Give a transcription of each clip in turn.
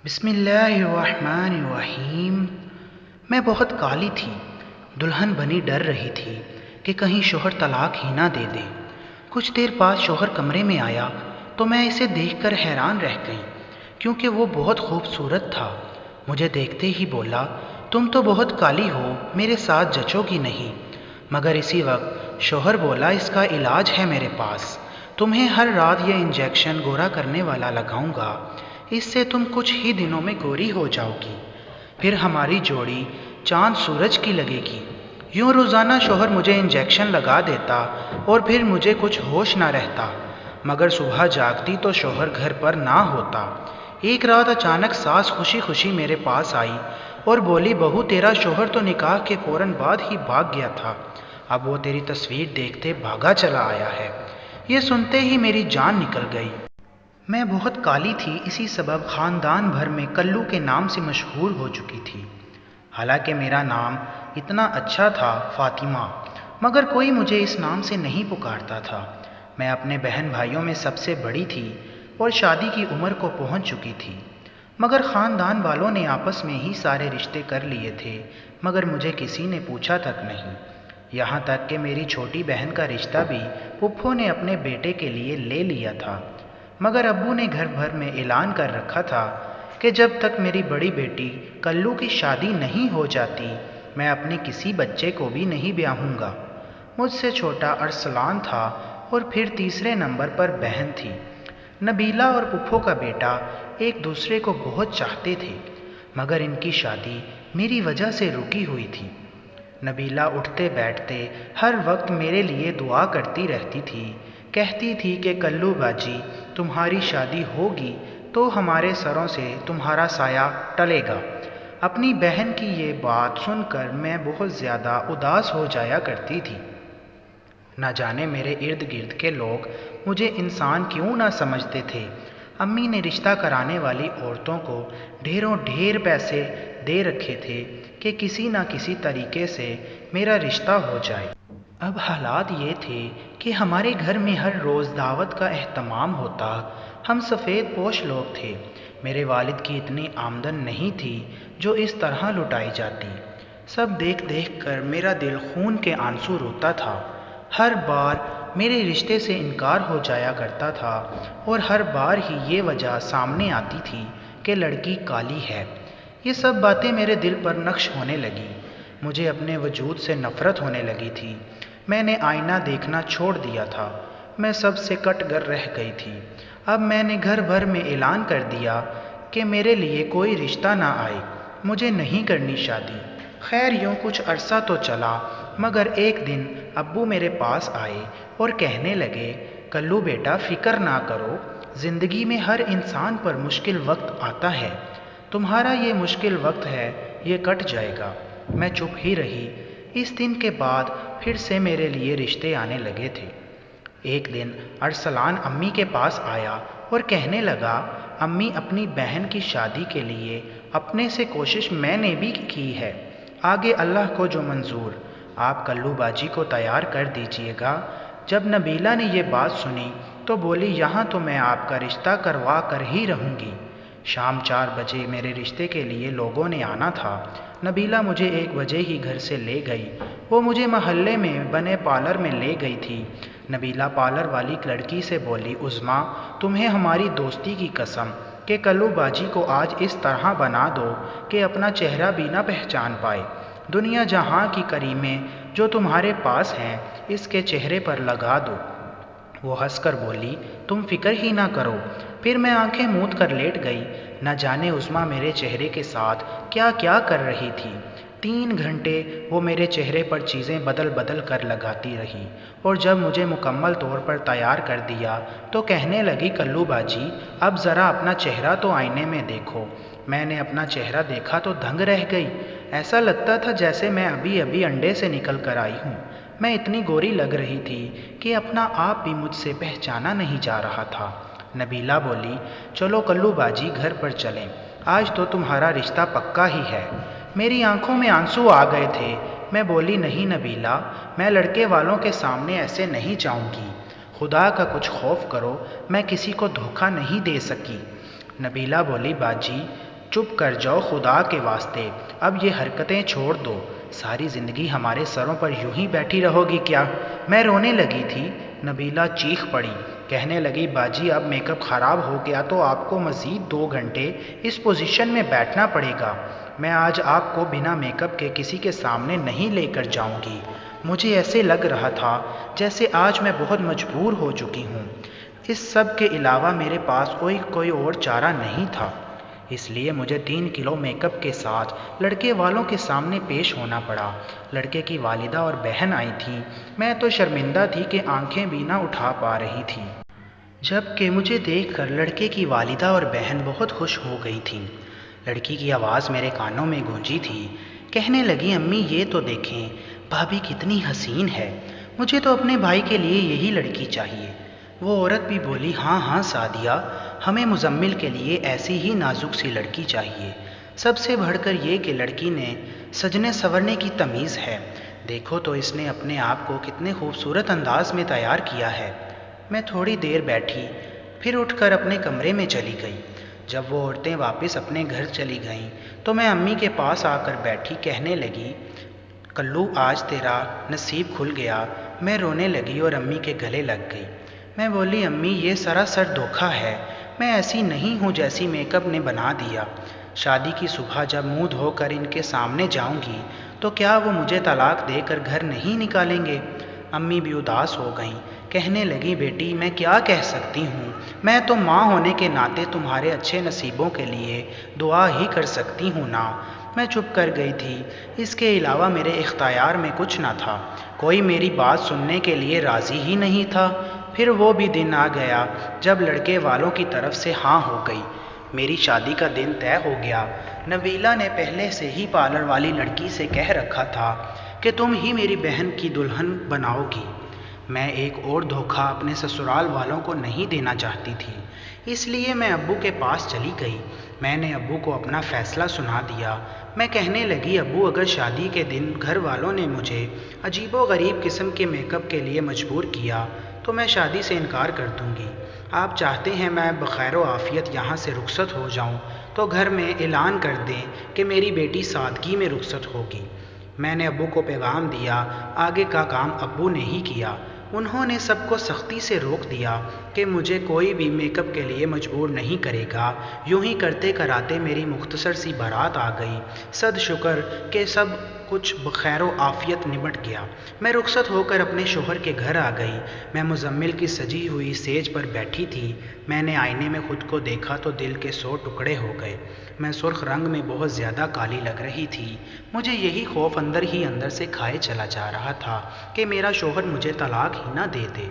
بسم اللہ الرحمن الرحیم۔ میں بہت کالی تھی، دلہن بنی ڈر رہی تھی کہ کہیں شوہر طلاق ہی نہ دے دے۔ کچھ دیر بعد شوہر کمرے میں آیا تو میں اسے دیکھ کر حیران رہ گئی کیونکہ وہ بہت خوبصورت تھا۔ مجھے دیکھتے ہی بولا، تم تو بہت کالی ہو، میرے ساتھ جچو گی نہیں۔ مگر اسی وقت شوہر بولا، اس کا علاج ہے میرے پاس، تمہیں ہر رات یہ انجیکشن گورا کرنے والا لگاؤں گا، اس سے تم کچھ ہی دنوں میں گوری ہو جاؤ گی، پھر ہماری جوڑی چاند سورج کی لگے گی۔ یوں روزانہ شوہر مجھے انجیکشن لگا دیتا اور پھر مجھے کچھ ہوش نہ رہتا، مگر صبح جاگتی تو شوہر گھر پر نہ ہوتا۔ ایک رات اچانک ساس خوشی خوشی میرے پاس آئی اور بولی، بہو تیرا شوہر تو نکاح کے فوراً بعد ہی بھاگ گیا تھا، اب وہ تیری تصویر دیکھتے بھاگا چلا آیا ہے۔ یہ سنتے ہی میری جان نکل گئی۔ میں بہت کالی تھی، اسی سبب خاندان بھر میں کلو کے نام سے مشہور ہو چکی تھی۔ حالانکہ میرا نام اتنا اچھا تھا، فاطمہ، مگر کوئی مجھے اس نام سے نہیں پکارتا تھا۔ میں اپنے بہن بھائیوں میں سب سے بڑی تھی اور شادی کی عمر کو پہنچ چکی تھی، مگر خاندان والوں نے آپس میں ہی سارے رشتے کر لیے تھے، مگر مجھے کسی نے پوچھا تک نہیں۔ یہاں تک کہ میری چھوٹی بہن کا رشتہ بھی پھپھو نے اپنے بیٹے کے لیے لے لیا تھا، مگر ابو نے گھر بھر میں اعلان کر رکھا تھا کہ جب تک میری بڑی بیٹی کلو کی شادی نہیں ہو جاتی میں اپنے کسی بچے کو بھی نہیں بیاہوں گا۔ مجھ سے چھوٹا ارسلان تھا اور پھر تیسرے نمبر پر بہن تھی۔ نبیلہ اور پھپھو کا بیٹا ایک دوسرے کو بہت چاہتے تھے، مگر ان کی شادی میری وجہ سے رکی ہوئی تھی۔ نبیلہ اٹھتے بیٹھتے ہر وقت میرے لیے دعا کرتی رہتی تھی، کہتی تھی کہ کلو باجی تمہاری شادی ہوگی تو ہمارے سروں سے تمہارا سایہ ٹلے گا۔ اپنی بہن کی یہ بات سن کر میں بہت زیادہ اداس ہو جایا کرتی تھی۔ نہ جانے میرے ارد گرد کے لوگ مجھے انسان کیوں نہ سمجھتے تھے۔ امی نے رشتہ کرانے والی عورتوں کو ڈھیروں ڈھیر پیسے دے رکھے تھے کہ کسی نہ کسی طریقے سے میرا رشتہ ہو جائے۔ اب حالات یہ تھے کہ ہمارے گھر میں ہر روز دعوت کا اہتمام ہوتا۔ ہم سفید پوش لوگ تھے، میرے والد کی اتنی آمدن نہیں تھی جو اس طرح لٹائی جاتی۔ سب دیکھ دیکھ کر میرا دل خون کے آنسو روتا تھا۔ ہر بار میرے رشتے سے انکار ہو جایا کرتا تھا اور ہر بار ہی یہ وجہ سامنے آتی تھی کہ لڑکی کالی ہے۔ یہ سب باتیں میرے دل پر نقش ہونے لگی، مجھے اپنے وجود سے نفرت ہونے لگی تھی۔ میں نے آئینہ دیکھنا چھوڑ دیا تھا، میں سب سے کٹ کر رہ گئی تھی۔ اب میں نے گھر بھر میں اعلان کر دیا کہ میرے لیے کوئی رشتہ نہ آئے، مجھے نہیں کرنی شادی۔ خیر یوں کچھ عرصہ تو چلا، مگر ایک دن ابو میرے پاس آئے اور کہنے لگے، کلو بیٹا فکر نہ کرو، زندگی میں ہر انسان پر مشکل وقت آتا ہے، تمہارا یہ مشکل وقت ہے، یہ کٹ جائے گا۔ میں چپ ہی رہی۔ اس دن کے بعد پھر سے میرے لیے رشتے آنے لگے تھے۔ ایک دن ارسلان امی کے پاس آیا اور کہنے لگا، امی اپنی بہن کی شادی کے لیے اپنے سے کوشش میں نے بھی کی ہے، آگے اللہ کو جو منظور، آپ کلو باجی کو تیار کر دیجیے گا۔ جب نبیلہ نے یہ بات سنی تو بولی، یہاں تو میں آپ کا رشتہ کروا کر ہی رہوں گی۔ شام 4 بجے میرے رشتے کے لیے لوگوں نے آنا تھا۔ نبیلہ مجھے 1 بجے ہی گھر سے لے گئی، وہ مجھے محلے میں بنے پارلر میں لے گئی تھی۔ نبیلہ پارلر والی لڑکی سے بولی، عظمیٰ تمہیں ہماری دوستی کی قسم کہ کلو باجی کو آج اس طرح بنا دو کہ اپنا چہرہ بھی نہ پہچان پائے، دنیا جہاں کی کریمیں جو تمہارے پاس ہیں اس کے چہرے پر لگا دو۔ وہ ہنس کر بولی، تم فکر ہی نہ کرو۔ پھر میں آنکھیں موند کر لیٹ گئی۔ نہ جانے عظمیٰ میرے چہرے کے ساتھ کیا کیا کر رہی تھی۔ 3 گھنٹے وہ میرے چہرے پر چیزیں بدل بدل کر لگاتی رہی اور جب مجھے مکمل طور پر تیار کر دیا تو کہنے لگی، کلو باجی اب ذرا اپنا چہرہ تو آئینے میں دیکھو۔ میں نے اپنا چہرہ دیکھا تو دنگ رہ گئی، ایسا لگتا تھا جیسے میں ابھی ابھی انڈے سے نکل کر آئی ہوں۔ میں اتنی گوری لگ رہی تھی کہ اپنا آپ بھی مجھ سے پہچانا نہیں جا رہا تھا۔ نبیلہ بولی، چلو کلو باجی گھر پر چلیں، آج تو تمہارا رشتہ پکا ہی ہے۔ میری آنکھوں میں آنسو آ گئے تھے۔ میں بولی، نہیں نبیلہ، میں لڑکے والوں کے سامنے ایسے نہیں جاؤں گی، خدا کا کچھ خوف کرو، میں کسی کو دھوکہ نہیں دے سکی۔ نبیلہ بولی، باجی چپ کر جاؤ خدا کے واسطے، اب یہ حرکتیں چھوڑ دو، ساری زندگی ہمارے سروں پر یوں ہی بیٹھی رہو گی کیا؟ میں رونے لگی تھی۔ نبیلہ چیخ پڑی، کہنے لگی باجی اب میک اپ خراب ہو گیا تو آپ کو مزید 2 گھنٹے اس پوزیشن میں بیٹھنا پڑے گا۔ میں آج آپ کو بنا میک اپ کے کسی کے سامنے نہیں لے کر جاؤں گی۔ مجھے ایسے لگ رہا تھا جیسے آج میں بہت مجبور ہو چکی ہوں۔ اس سب کے علاوہ میرے پاس کوئی اور چارہ نہیں تھا، اس لیے مجھے 3 کلو میک اپ کے ساتھ لڑکے والوں کے سامنے پیش ہونا پڑا۔ لڑکے کی والدہ اور بہن آئی تھیں۔ میں تو شرمندہ تھی کہ آنکھیں بھی نہ اٹھا پا رہی تھی، جبکہ مجھے دیکھ کر لڑکے کی والدہ اور بہن بہت خوش ہو گئی تھیں۔ لڑکی کی آواز میرے کانوں میں گونجی تھی، کہنے لگی امی یہ تو دیکھیں بھابھی کتنی حسین ہے، مجھے تو اپنے بھائی کے لیے یہی لڑکی چاہیے۔ وہ عورت بھی بولی ہاں ہاں سعدیہ، ہمیں مزمل کے لیے ایسی ہی نازک سی لڑکی چاہیے، سب سے بڑھ کر یہ کہ لڑکی نے سجنے سنورنے کی تمیز ہے، دیکھو تو اس نے اپنے آپ کو کتنے خوبصورت انداز میں تیار کیا ہے۔ میں تھوڑی دیر بیٹھی، پھر اٹھ کر اپنے کمرے میں چلی گئی۔ جب وہ عورتیں واپس اپنے گھر چلی گئیں تو میں امی کے پاس آ کر بیٹھی، کہنے لگی کلو آج تیرا نصیب کھل گیا۔ میں رونے لگی اور امی کے گلے لگ گئی۔ میں بولی امی یہ سراسر دھوکہ ہے، میں ایسی نہیں ہوں جیسی میک اپ نے بنا دیا۔ شادی کی صبح جب منہ دھو کر ان کے سامنے جاؤں گی تو کیا وہ مجھے طلاق دے کر گھر نہیں نکالیں گے؟ امی بھی اداس ہو گئیں، کہنے لگی بیٹی میں کیا کہہ سکتی ہوں، میں تو ماں ہونے کے ناطے تمہارے اچھے نصیبوں کے لیے دعا ہی کر سکتی ہوں نا۔ میں چپ کر گئی تھی، اس کے علاوہ میرے اختیار میں کچھ نہ تھا، کوئی میری بات سننے کے لیے راضی ہی نہیں تھا۔ پھر وہ بھی دن آ گیا جب لڑکے والوں کی طرف سے ہاں ہو گئی، میری شادی کا دن طے ہو گیا۔ نبیلہ نے پہلے سے ہی پارلر والی لڑکی سے کہہ رکھا تھا کہ تم ہی میری بہن کی دلہن بناؤ گی۔ میں ایک اور دھوکہ اپنے سسرال والوں کو نہیں دینا چاہتی تھی، اس لیے میں ابو کے پاس چلی گئی۔ میں نے ابو کو اپنا فیصلہ سنا دیا۔ میں کہنے لگی ابو اگر شادی کے دن گھر والوں نے مجھے عجیب و غریب قسم کے میک اپ کے لیے مجبور کیا تو میں شادی سے انکار کر دوں گی۔ آپ چاہتے ہیں میں بخیر و عافیت یہاں سے رخصت ہو جاؤں تو گھر میں اعلان کر دیں کہ میری بیٹی سادگی میں رخصت ہوگی۔ میں نے ابو کو پیغام دیا، آگے کا کام ابو نے ہی کیا۔ انہوں نے سب کو سختی سے روک دیا کہ مجھے کوئی بھی میک اپ کے لیے مجبور نہیں کرے گا۔ یوں ہی کرتے کراتے میری مختصر سی بارات آ گئی۔ صد شکر کہ سب کچھ بخیر و عافیت نمٹ گیا۔ میں رخصت ہو کر اپنے شوہر کے گھر آ گئی۔ میں مزمل کی سجی ہوئی سیج پر بیٹھی تھی۔ میں نے آئینے میں خود کو دیکھا تو دل کے 100 ٹکڑے ہو گئے۔ میں سرخ رنگ میں بہت زیادہ کالی لگ رہی تھی۔ مجھے یہی خوف اندر ہی اندر سے کھائے چلا جا رہا تھا کہ میرا شوہر مجھے طلاق ہی نہ دے دے۔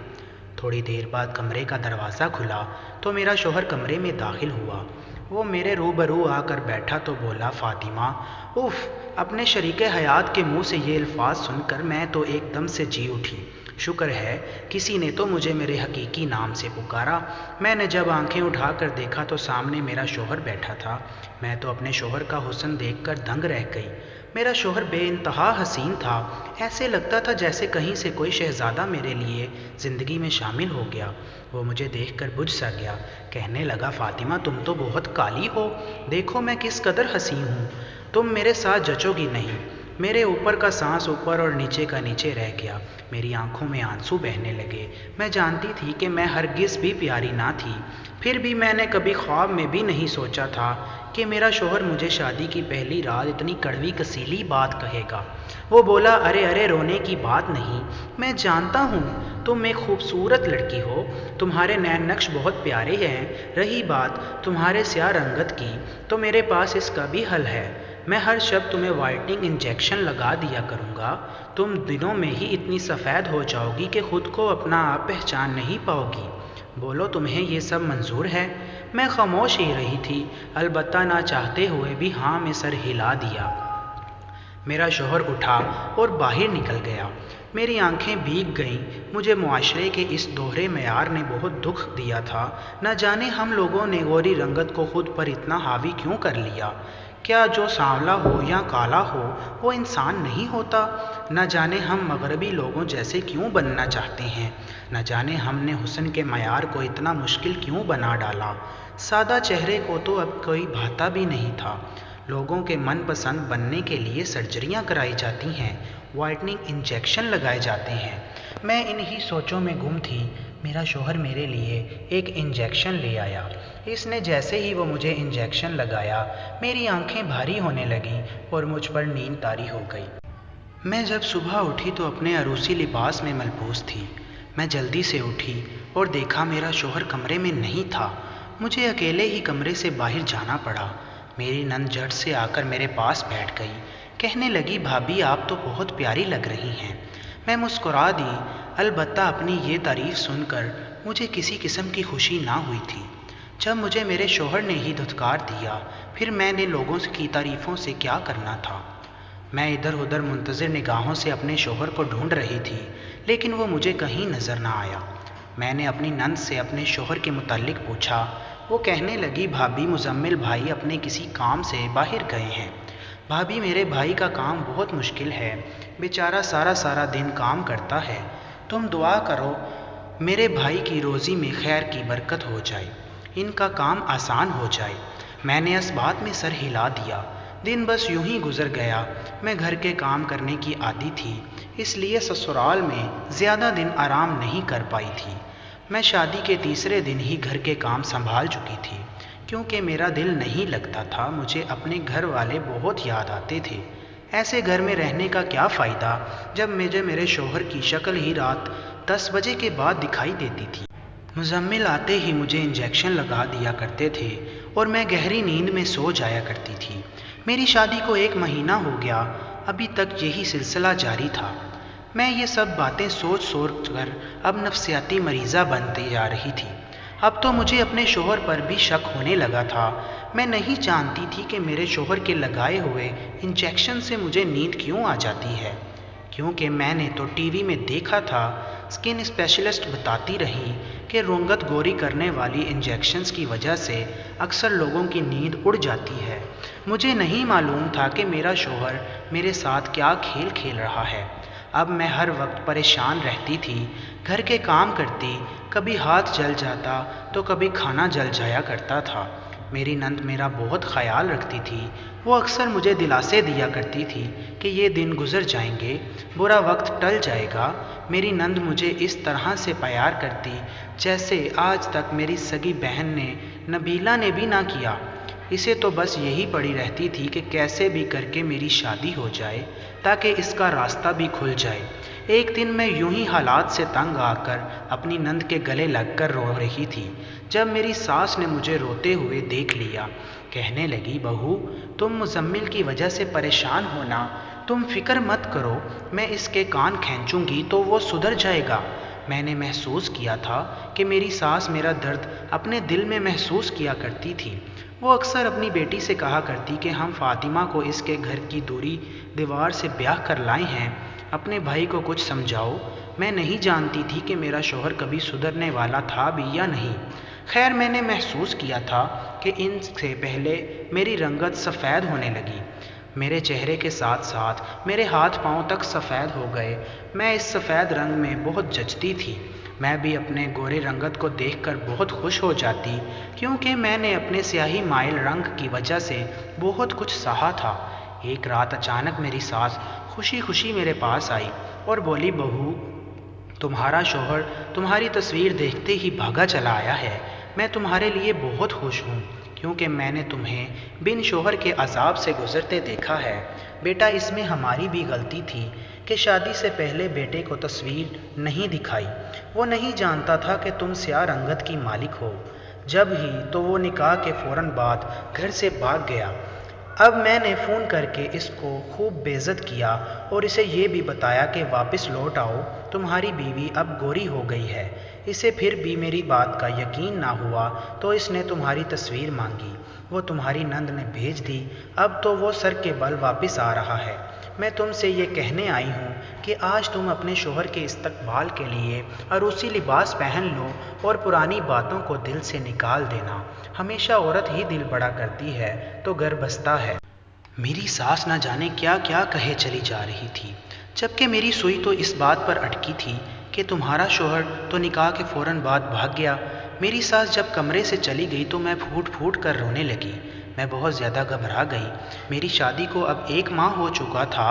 تھوڑی دیر بعد کمرے کا دروازہ کھلا تو میرا شوہر کمرے میں داخل ہوا۔ وہ میرے روبرو آ کر بیٹھا تو بولا فاطمہ اف، اپنے شریک حیات کے منہ سے یہ الفاظ سن کر میں تو ایک دم سے جی اٹھی۔ شکر ہے کسی نے تو مجھے میرے حقیقی نام سے پکارا۔ میں نے جب آنکھیں اٹھا کر دیکھا تو سامنے میرا شوہر بیٹھا تھا۔ میں تو اپنے شوہر کا حسن دیکھ کر دنگ رہ گئی۔ میرا شوہر بے انتہا حسین تھا، ایسے لگتا تھا جیسے کہیں سے کوئی شہزادہ میرے لیے زندگی میں شامل ہو گیا۔ وہ مجھے دیکھ کر بجھ سا گیا، کہنے لگا فاطمہ تم تو بہت کالی ہو، دیکھو میں کس قدر حسین ہوں، تم میرے ساتھ جچو گی نہیں۔ میرے اوپر کا سانس اوپر اور نیچے کا نیچے رہ گیا، میری آنکھوں میں آنسو بہنے لگے۔ میں جانتی تھی کہ میں ہرگز بھی پیاری نہ تھی، پھر بھی میں نے کبھی خواب میں بھی نہیں سوچا تھا کہ میرا شوہر مجھے شادی کی پہلی رات اتنی کڑوی کسیلی بات کہے گا۔ وہ بولا ارے ارے رونے کی بات نہیں، میں جانتا ہوں تم ایک خوبصورت لڑکی ہو، تمہارے نین نقش بہت پیارے ہیں، رہی بات تمہارے سیاہ رنگت کی تو میرے پاس اس کا بھی حل ہے، میں ہر شب تمہیں وائٹنگ انجیکشن لگا دیا کروں گا، تم دنوں میں ہی اتنی سفید ہو جاؤ گی کہ خود کو اپنا آپ پہچان نہیں پاؤ گی، بولو تمہیں یہ سب منظور ہے؟ میں خاموش ہی رہی تھی، البتہ نہ چاہتے ہوئے بھی ہاں میں سر ہلا دیا۔ میرا شوہر اٹھا اور باہر نکل گیا، میری آنکھیں بھیگ گئیں۔ مجھے معاشرے کے اس دوہرے معیار نے بہت دکھ دیا تھا، نہ جانے ہم لوگوں نے گوری رنگت کو خود پر اتنا حاوی کیوں کر لیا؟ کیا جو سانولا ہو یا کالا ہو وہ انسان نہیں ہوتا؟ نہ جانے ہم مغربی لوگوں جیسے کیوں بننا چاہتے ہیں، نہ جانے ہم نے حسن کے معیار کو اتنا مشکل کیوں بنا ڈالا۔ سادہ چہرے کو تو اب کوئی بھاتا بھی نہیں تھا۔ لوگوں کے من پسند بننے کے لیے سرجریاں کرائی جاتی ہیں، وائٹننگ انجیکشن لگائے جاتے ہیں۔ میں انہی سوچوں میں گم تھی۔ میرا شوہر میرے لیے ایک انجیکشن لے آیا۔ اس نے جیسے ہی وہ مجھے انجیکشن لگایا، میری آنکھیں بھاری ہونے لگیں اور مجھ پر نیند طاری ہو گئی۔ میں جب صبح اٹھی تو اپنے عروسی لباس میں ملبوس تھی۔ میں جلدی سے اٹھی اور دیکھا میرا شوہر کمرے میں نہیں تھا۔ مجھے اکیلے ہی کمرے سے باہر جانا پڑا۔ میری نند جھٹ سے آ کر میرے پاس بیٹھ گئی، کہنے لگی بھابھی آپ تو بہت پیاری لگ رہی ہیں۔ میں مسکرا دی، البتہ اپنی یہ تعریف سن کر مجھے کسی قسم کی خوشی نہ ہوئی تھی۔ جب مجھے میرے شوہر نے ہی دھتکار دیا، پھر میں نے لوگوں کی تعریفوں سے کیا کرنا تھا؟ میں ادھر ادھر منتظر نگاہوں سے اپنے شوہر کو ڈھونڈ رہی تھی، لیکن وہ مجھے کہیں نظر نہ آیا۔ میں نے اپنی نند سے اپنے شوہر کے متعلق پوچھا۔ وہ کہنے لگی بھابھی مزمل بھائی اپنے کسی کام سے باہر گئے ہیں۔ بھابھی میرے بھائی کا کام بہت مشکل ہے، بیچارہ سارا دن کام کرتا ہے۔ تم دعا کرو میرے بھائی کی روزی میں خیر کی برکت ہو جائے، ان کا کام آسان ہو جائے۔ میں نے اس بات میں سر ہلا دیا۔ دن بس یوں ہی گزر گیا۔ میں گھر کے کام کرنے کی عادی تھی، اس لیے سسرال میں زیادہ دن آرام نہیں کر پائی تھی۔ میں شادی کے تیسرے دن ہی گھر کے کام سنبھال چکی تھی، کیونکہ میرا دل نہیں لگتا تھا۔ مجھے اپنے گھر والے بہت یاد آتے تھے۔ ایسے گھر میں رہنے کا کیا فائدہ جب مجھے میرے شوہر کی شکل ہی رات 10 بجے کے بعد دکھائی دیتی تھی۔ مزمل آتے ہی مجھے انجیکشن لگا دیا کرتے تھے اور میں گہری نیند میں سو جایا کرتی تھی۔ میری شادی کو 1 مہینہ ہو گیا، ابھی تک یہی سلسلہ جاری تھا۔ میں یہ سب باتیں سوچ کر اب نفسیاتی مریضہ بنتی جا رہی تھی۔ اب تو مجھے اپنے شوہر پر بھی شک ہونے لگا تھا۔ میں نہیں جانتی تھی کہ میرے شوہر کے لگائے ہوئے انجیکشن سے مجھے نیند کیوں آ جاتی ہے، کیونکہ میں نے تو ٹی وی میں دیکھا تھا۔ اسکن اسپیشلسٹ بتاتی رہی کہ رنگت گوری کرنے والی انجیکشنز کی وجہ سے اکثر لوگوں کی نیند اڑ جاتی ہے۔ مجھے نہیں معلوم تھا کہ میرا شوہر میرے ساتھ کیا کھیل کھیل رہا ہے۔ اب میں ہر وقت پریشان رہتی تھی، گھر کے کام کرتی، کبھی ہاتھ جل جاتا تو کبھی کھانا جل جایا کرتا تھا۔ میری نند میرا بہت خیال رکھتی تھی۔ وہ اکثر مجھے دلاسے دیا کرتی تھی کہ یہ دن گزر جائیں گے، برا وقت ٹل جائے گا۔ میری نند مجھے اس طرح سے پیار کرتی جیسے آج تک میری سگی بہن نے، نبیلہ نے بھی نہ کیا۔ اسے تو بس یہی پڑی رہتی تھی کہ کیسے بھی کر کے میری شادی ہو جائے تاکہ اس کا راستہ بھی کھل جائے۔ ایک دن میں یوں ہی حالات سے تنگ آ کر اپنی نند کے گلے لگ کر رو رہی تھی، جب میری ساس نے مجھے روتے ہوئے دیکھ لیا۔ کہنے لگی بہو تم مزمل کی وجہ سے پریشان ہونا، تم فکر مت کرو، میں اس کے کان کھینچوں گی تو وہ سدھر جائے گا۔ میں نے محسوس کیا تھا کہ میری ساس میرا درد اپنے دل میں محسوس کیا کرتی تھی۔ وہ اکثر اپنی بیٹی سے کہا کرتی کہ ہم فاطمہ کو اس کے گھر کی دوری دیوار سے بیاہ کر لائے ہیں، اپنے بھائی کو کچھ سمجھاؤ۔ میں نہیں جانتی تھی کہ میرا شوہر کبھی سدھرنے والا تھا بھی یا نہیں۔ خیر میں نے محسوس کیا تھا کہ ان سے پہلے میری رنگت سفید ہونے لگی۔ میرے چہرے کے ساتھ ساتھ میرے ہاتھ پاؤں تک سفید ہو گئے۔ میں اس سفید رنگ میں بہت جچتی تھی۔ میں بھی اپنے گورے رنگت کو دیکھ کر بہت خوش ہو جاتی، کیونکہ میں نے اپنے سیاہی مائل رنگ کی وجہ سے بہت کچھ سہا تھا۔ ایک رات اچانک میری ساس خوشی خوشی میرے پاس آئی اور بولی بہو تمہارا شوہر تمہاری تصویر دیکھتے ہی بھاگا چلا آیا ہے۔ میں تمہارے لیے بہت خوش ہوں، کیونکہ میں نے تمہیں بن شوہر کے عذاب سے گزرتے دیکھا ہے۔ بیٹا اس میں ہماری بھی غلطی تھی کہ شادی سے پہلے بیٹے کو تصویر نہیں دکھائی۔ وہ نہیں جانتا تھا کہ تم سیاہ رنگت کی مالک ہو۔ جب ہی تو وہ نکاح کے فوراً بعد گھر سے بھاگ گیا۔ اب میں نے فون کر کے اس کو خوب بے عزت کیا اور اسے یہ بھی بتایا کہ واپس لوٹ آؤ، تمہاری بیوی اب گوری ہو گئی ہے۔ اسے پھر بھی میری بات کا یقین نہ ہوا تو اس نے تمہاری تصویر مانگی، وہ تمہاری نند نے بھیج دی۔ اب تو وہ سر کے بل واپس آ رہا ہے۔ میں تم سے یہ کہنے آئی ہوں کہ آج تم اپنے شوہر کے استقبال کے لیے عروسی لباس پہن لو اور پرانی باتوں کو دل سے نکال دینا۔ ہمیشہ عورت ہی دل بڑا کرتی ہے تو گھر بستا ہے۔ میری ساس نہ جانے کیا کیا کہے چلی جا رہی تھی، جبکہ میری سوئی تو اس بات پر اٹکی تھی کہ تمہارا شوہر تو نکاح کے فوراً بعد بھاگ گیا۔ میری ساس جب کمرے سے چلی گئی تو میں پھوٹ پھوٹ کر رونے لگی۔ میں بہت زیادہ گھبرا گئی۔ میری شادی کو اب 1 ماہ ہو چکا تھا،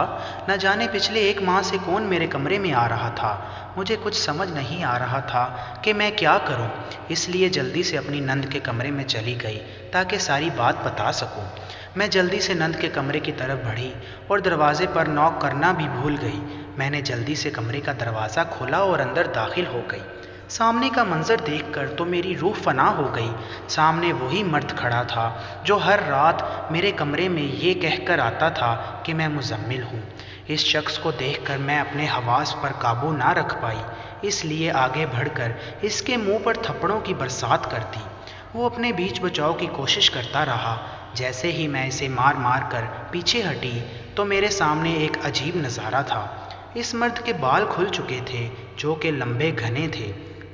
نہ جانے پچھلے 1 ماہ سے کون میرے کمرے میں آ رہا تھا۔ مجھے کچھ سمجھ نہیں آ رہا تھا کہ میں کیا کروں، اس لیے جلدی سے اپنی نند کے کمرے میں چلی گئی تاکہ ساری بات بتا سکوں۔ میں جلدی سے نند کے کمرے کی طرف بڑھی اور دروازے پر نوک کرنا بھی بھول گئی۔ میں نے جلدی سے کمرے کا دروازہ کھولا اور اندر داخل ہو گئی۔ سامنے کا منظر دیکھ کر تو میری روح فنا ہو گئی۔ سامنے وہی مرد کھڑا تھا جو ہر رات میرے کمرے میں یہ کہہ کر آتا تھا کہ میں مزمل ہوں۔ اس شخص کو دیکھ کر میں اپنے حواس پر قابو نہ رکھ پائی، اس لیے آگے بڑھ کر اس کے منہ پر تھپڑوں کی برسات کر دی۔ وہ اپنے بیچ بچاؤ کی کوشش کرتا رہا۔ جیسے ہی میں اسے مار مار کر پیچھے ہٹی تو میرے سامنے ایک عجیب نظارہ تھا۔ اس مرد کے بال کھل چکے تھے جو کہ لمبے گھنے تھے۔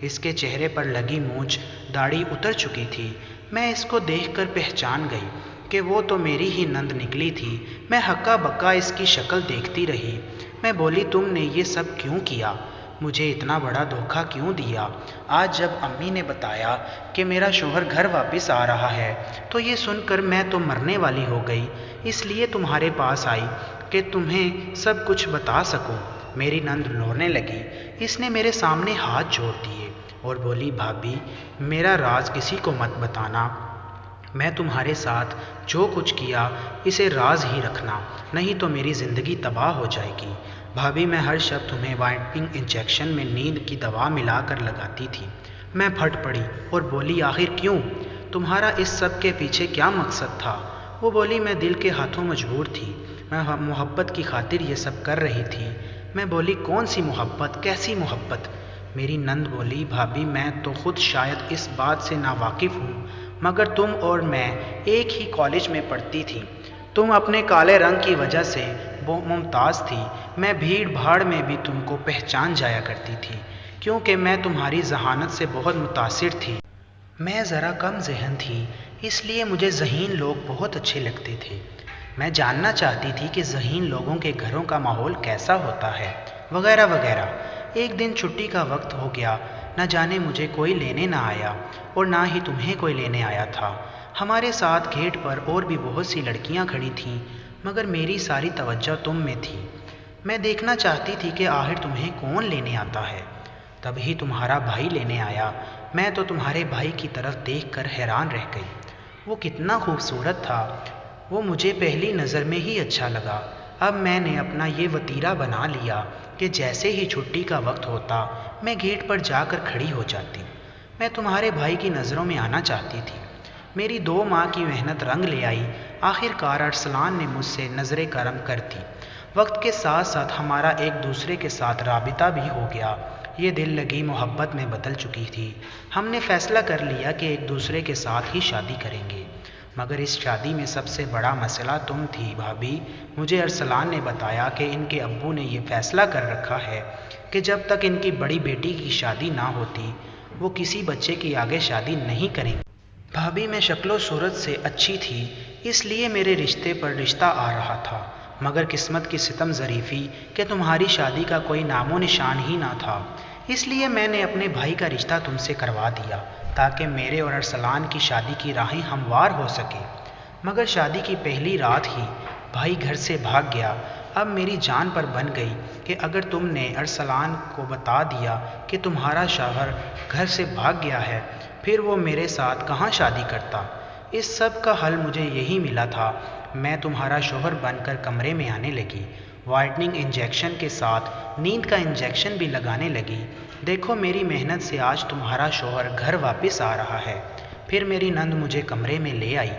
اس کے چہرے پر لگی مونچھ داڑھی اتر چکی تھی۔ میں اس کو دیکھ کر پہچان گئی کہ وہ تو میری ہی نند نکلی تھی۔ میں ہکا بکا اس کی شکل دیکھتی رہی۔ میں بولی، تم نے یہ سب کیوں کیا؟ مجھے اتنا بڑا دھوکہ کیوں دیا؟ آج جب امی نے بتایا کہ میرا شوہر گھر واپس آ رہا ہے تو یہ سن کر میں تو مرنے والی ہو گئی، اس لیے تمہارے پاس آئی کہ تمہیں سب کچھ بتا سکوں۔ میری نند رونے لگی۔ اس نے میرے سامنے ہاتھ جوڑ دیے اور بولی، بھابھی میرا راز کسی کو مت بتانا۔ میں تمہارے ساتھ جو کچھ کیا اسے راز ہی رکھنا، نہیں تو میری زندگی تباہ ہو جائے گی۔ بھابھی میں ہر شب تمہیں وائٹننگ انجیکشن میں نیند کی دوا ملا کر لگاتی تھی۔ میں پھٹ پڑی اور بولی، آخر کیوں؟ تمہارا اس سب کے پیچھے کیا مقصد تھا؟ وہ بولی، میں دل کے ہاتھوں مجبور تھی، میں محبت کی خاطر یہ سب کر رہی تھی۔ میں بولی، کون سی محبت، کیسی محبت؟ میری نند بولی، بھابھی میں تو خود شاید اس بات سے ناواقف ہوں، مگر تم اور میں ایک ہی کالج میں پڑھتی تھی۔ تم اپنے کالے رنگ کی وجہ سے ممتاز تھی۔ میں بھیڑ بھاڑ میں بھی تم کو پہچان جایا کرتی تھی کیونکہ میں تمہاری ذہانت سے بہت متاثر تھی۔ میں ذرا کم ذہن تھی، اس لیے مجھے ذہین لوگ بہت اچھے لگتے تھے۔ میں جاننا چاہتی تھی کہ ذہین لوگوں کے گھروں کا ماحول کیسا ہوتا ہے، وغیرہ وغیرہ۔ ایک دن چھٹی کا وقت ہو گیا، نہ جانے مجھے کوئی لینے نہ آیا اور نہ ہی تمہیں کوئی لینے آیا تھا۔ ہمارے ساتھ گیٹ پر اور بھی بہت سی لڑکیاں کھڑی تھیں، مگر میری ساری توجہ تم میں تھی۔ میں دیکھنا چاہتی تھی کہ آخر تمہیں کون لینے آتا ہے۔ تبھی تمہارا بھائی لینے آیا۔ میں تو تمہارے بھائی کی طرف دیکھ کر حیران رہ گئی۔ وہ کتنا خوبصورت تھا، وہ مجھے پہلی نظر میں ہی اچھا لگا۔ اب میں نے اپنا یہ وتیرہ بنا لیا کہ جیسے ہی چھٹی کا وقت ہوتا میں گیٹ پر جا کر کھڑی ہو جاتی۔ میں تمہارے بھائی کی نظروں میں آنا چاہتی تھی۔ میری 2 ماہ کی محنت رنگ لے آئی۔ آخر کار ارسلان نے مجھ سے نظر کرم کر دی۔ وقت کے ساتھ ساتھ ہمارا ایک دوسرے کے ساتھ رابطہ بھی ہو گیا۔ یہ دل لگی محبت میں بدل چکی تھی۔ ہم نے فیصلہ کر لیا کہ ایک دوسرے کے ساتھ ہی شادی کریں گے، مگر اس شادی میں سب سے بڑا مسئلہ تم تھی بھابھی۔ مجھے ارسلان نے بتایا کہ ان کے ابو نے یہ فیصلہ کر رکھا ہے کہ جب تک ان کی بڑی بیٹی کی شادی نہ ہوتی وہ کسی بچے کی آگے شادی نہیں کریں گے۔ بھابھی میں شکل و صورت سے اچھی تھی، اس لیے میرے رشتے پر رشتہ آ رہا تھا، مگر قسمت کی ستم ظریفی کہ تمہاری شادی کا کوئی نام و نشان ہی نہ تھا۔ اس لیے میں نے اپنے بھائی کا رشتہ تم سے کروا دیا تاکہ میرے اور ارسلان کی شادی کی راہیں ہموار ہو سکے۔ مگر شادی کی پہلی رات ہی بھائی گھر سے بھاگ گیا۔ اب میری جان پر بن گئی کہ اگر تم نے ارسلان کو بتا دیا کہ تمہارا شوہر گھر سے بھاگ گیا ہے، پھر وہ میرے ساتھ کہاں شادی کرتا۔ اس سب کا حل مجھے یہی ملا تھا۔ میں تمہارا شوہر بن کر کمرے میں آنے لگی، وائٹننگ انجیکشن کے ساتھ نیند کا انجیکشن بھی لگانے لگی۔ دیکھو میری محنت سے آج تمہارا شوہر گھر واپس آ رہا ہے۔ پھر میری نند مجھے کمرے میں لے آئی۔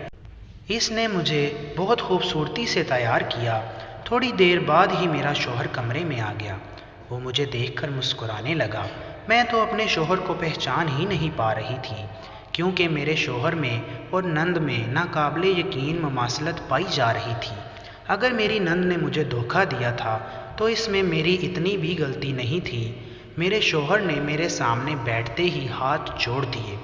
اس نے مجھے بہت خوبصورتی سے تیار کیا۔ تھوڑی دیر بعد ہی میرا شوہر کمرے میں آ گیا۔ وہ مجھے دیکھ کر مسکرانے لگا۔ میں تو اپنے شوہر کو پہچان ہی نہیں پا رہی تھی، کیونکہ میرے شوہر میں اور نند میں ناقابل یقین مماثلت پائی جا رہی تھی۔ اگر میری نند نے مجھے دھوکہ دیا تھا تو اس میں میری اتنی بھی غلطی نہیں تھی۔ میرے شوہر نے میرے سامنے بیٹھتے ہی ہاتھ جوڑ دیے،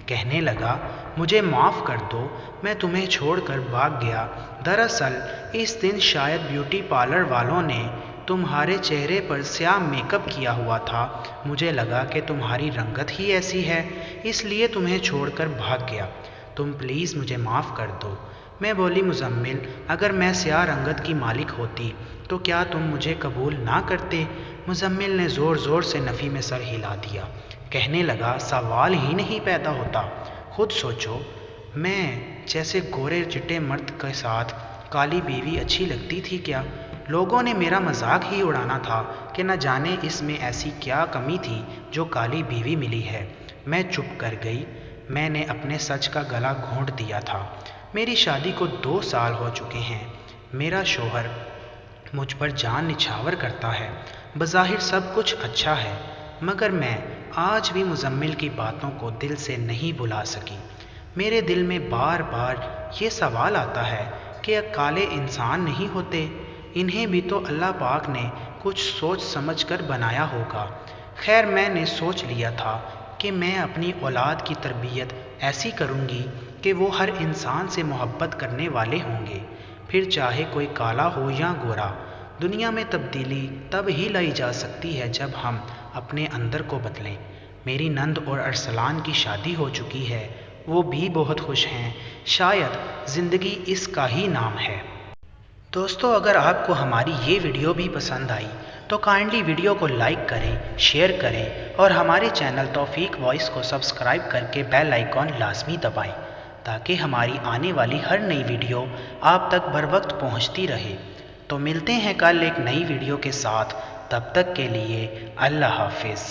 کہنے لگا، مجھے معاف کر دو، میں تمہیں چھوڑ کر بھاگ گیا۔ دراصل اس دن شاید بیوٹی پارلر والوں نے تمہارے چہرے پر سیاہ میک اپ کیا ہوا تھا، مجھے لگا کہ تمہاری رنگت ہی ایسی ہے، اس لیے تمہیں چھوڑ کر بھاگ گیا۔ تم پلیز مجھے معاف کر دو۔ میں بولی مزمل، اگر میں سیاہ رنگت کی مالک ہوتی تو کیا تم مجھے قبول نہ کرتے؟ مزمل نے زور زور سے نفی میں سر ہلا دیا، کہنے لگا سوال ہی نہیں پیدا ہوتا، خود سوچو، میں جیسے گورے چٹے مرد کے ساتھ کالی بیوی اچھی لگتی تھی کیا؟ لوگوں نے میرا مذاق ہی اڑانا تھا کہ نہ جانے اس میں ایسی کیا کمی تھی جو کالی بیوی ملی ہے۔ میں چپ کر گئی، میں نے اپنے سچ کا گلا گھونٹ دیا تھا۔ میری شادی کو 2 سال ہو چکے ہیں، میرا شوہر مجھ پر جان نچھاور کرتا ہے، بظاہر سب کچھ اچھا ہے، مگر میں آج بھی مزمل کی باتوں کو دل سے نہیں بھلا سکی۔ میرے دل میں بار بار یہ سوال آتا ہے کہ کالے انسان نہیں ہوتے، انہیں بھی تو اللہ پاک نے کچھ سوچ سمجھ کر بنایا ہوگا۔ خیر میں نے سوچ لیا تھا کہ میں اپنی اولاد کی تربیت ایسی کروں گی کہ وہ ہر انسان سے محبت کرنے والے ہوں گے، پھر چاہے کوئی کالا ہو یا گورا۔ دنیا میں تبدیلی تب ہی لائی جا سکتی ہے جب ہم اپنے اندر کو بدلیں۔ میری نند اور ارسلان کی شادی ہو چکی ہے، وہ بھی بہت خوش ہیں، شاید زندگی اس کا ہی نام ہے۔ دوستو، اگر آپ کو ہماری یہ ویڈیو بھی پسند آئی تو کائنڈلی ویڈیو کو لائک کریں، شیئر کریں اور ہمارے چینل توفیق وائس کو سبسکرائب کر کے بیل آئیکن لازمی دبائیں تاکہ ہماری آنے والی ہر نئی ویڈیو آپ تک بر وقت پہنچتی رہے۔ تو ملتے ہیں کل ایک نئی ویڈیو کے ساتھ، تب تک کے لیے اللہ حافظ۔